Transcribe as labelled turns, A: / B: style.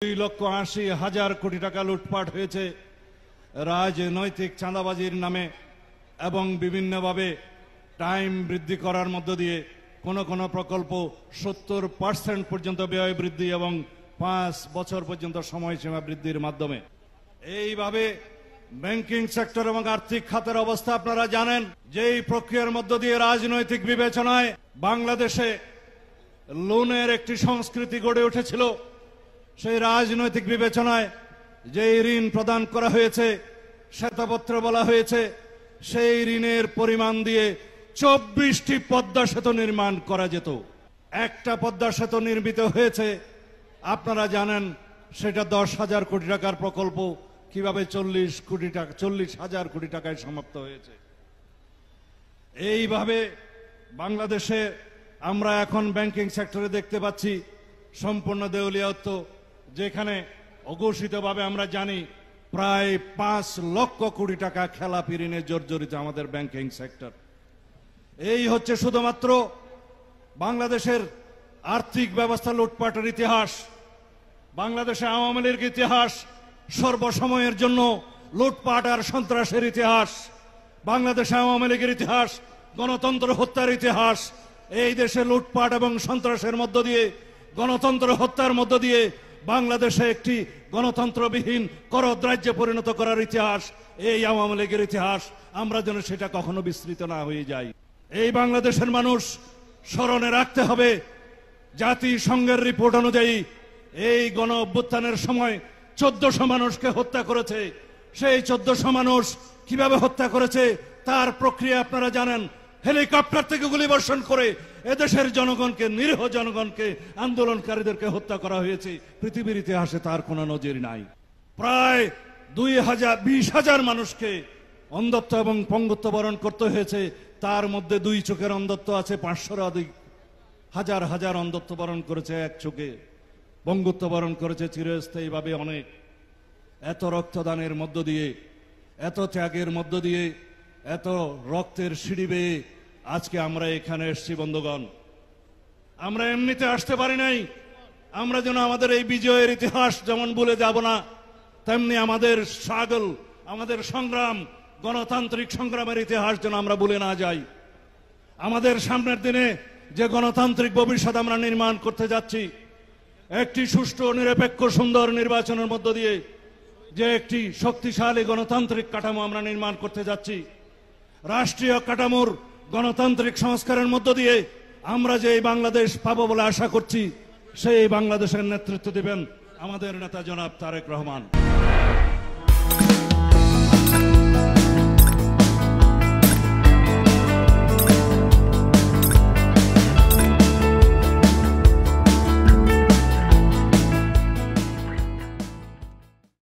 A: 2,80,000 কোটি টাকা লুটপাট হয়েছে রাজনৈতিক চাঁদাবাজির নামে এবং বিভিন্নভাবে টাইম বৃদ্ধি করার মধ্য দিয়ে কোন কোন প্রকল্প 70% পর্যন্ত ব্যয় বৃদ্ধি এবং 5 বছর পর্যন্ত সময়সীমা বৃদ্ধির মাধ্যমে এইভাবে ব্যাংকিং সেক্টর এবং আর্থিক খাতের অবস্থা আপনারা জানেন যে এই প্রক্রিয়ার মধ্য দিয়ে রাজনৈতিক বিবেচনায় বাংলাদেশে লোনের একটি সংস্কৃতি গড়ে উঠেছিল। সেই রাজনৈতিক বিবেচনায় যে ঋণ প্রদান করা হয়েছে শ্বেতপত্র বলা হয়েছে সেই ঋণের পরিমাণ দিয়ে 24টি পদ্মা সেতু নির্মাণ করা যেত। একটা পদ্মা সেতু নির্মিত হয়েছে আপনারা জানেন সেটা 10,000 কোটি টাকার প্রকল্প কিভাবে 40,000 কোটি টাকায় সমাপ্ত হয়েছে। এইভাবে বাংলাদেশে আমরা এখন ব্যাংকিং সেক্টরে দেখতে পাচ্ছি সম্পূর্ণ দেউলিয়াত্ব, যেখানে অঘোষিতভাবে আমরা জানি প্রায় 5 লক্ষ কোটি টাকা খেলাপি ঋণে জর্জরিত আমাদের ব্যাংকিং সেক্টর। এই হচ্ছে শুধুমাত্র বাংলাদেশের আর্থিক ব্যবস্থা লুটপাটের ইতিহাস, বাংলাদেশে আওয়ামী লীগের ইতিহাস, সর্বসময়ের জন্য লুটপাট আর সন্ত্রাসের ইতিহাস, বাংলাদেশে আওয়ামী লীগের ইতিহাস, গণতন্ত্র হত্যার ইতিহাস। এই দেশে লুটপাট এবং সন্ত্রাসের মধ্য দিয়ে গণতন্ত্র হত্যার মধ্য দিয়ে বাংলাদেশে একটি গণতন্ত্রবিহীন করদ রাজ্যে পরিণত করার ইতিহাস এই আওয়ামী লীগের ইতিহাস। আমরা যেন সেটা কখনো বিস্মৃত না হয়ে যাই। এই বাংলাদেশের মানুষ স্মরণে রাখতে হবে জাতিসংঘের রিপোর্ট অনুযায়ী এই গণ অভ্যুত্থানের সময় 1400 মানুষকে হত্যা করেছে। সেই 1400 মানুষ কিভাবে হত্যা করেছে তার প্রক্রিয়া আপনারা জানেন। হেলিকপ্টার থেকে গুলিবর্ষণ করে এদেশের জনগণকে, নিরীহ জনগণকে, আন্দোলনকারীদেরকে হত্যা করা হয়েছে। পৃথিবীর ইতিহাসে তার কোনো নজির নাই। প্রায় 20,000 মানুষকে অন্ধত্ব এবং পঙ্গুত্ব বরণ করতে হয়েছে। তার মধ্যে 2 চোখের অন্ধত্ব আছে, 500-এর অধিক। হাজার অন্ধত্ব বরণ করেছে, 1 চোখে পঙ্গুত্ব বরণ করেছে চিরস্থায়ীভাবে অনেক। এত রক্তদানের মধ্য দিয়ে, এত ত্যাগের মধ্য দিয়ে, এত রক্তের সিঁড়ি বেয়ে আজকে আমরা এখানে এসেছি। বন্ধুগণ, আমরা এমনিতে আসতে পারি নাই। আমরা যেন আমাদের এই বিজয়ের ইতিহাস যেমন ভুলে যাব না, তেমনি আমাদের স্ট্রাগল, আমাদের সংগ্রাম, গণতান্ত্রিক সংগ্রামের ইতিহাস যেন আমরা ভুলে না যাই। আমাদের সামনের দিনে যে গণতান্ত্রিক ভবিষ্যৎ আমরা নির্মাণ করতে যাচ্ছি, একটি সুষ্ঠু, নিরপেক্ষ, সুন্দর নির্বাচনের মধ্য দিয়ে যে একটি শক্তিশালী গণতান্ত্রিক কাঠামো আমরা নির্মাণ করতে যাচ্ছি, রাষ্ট্রীয় কাঠামোর গণতান্ত্রিক সংস্কারের মধ্য দিয়ে আমরা যে এই বাংলাদেশ পাবো বলে আশা করছি, সেই বাংলাদেশের নেতৃত্ব দিবেন আমাদের নেতা জনাব তারেক রহমান।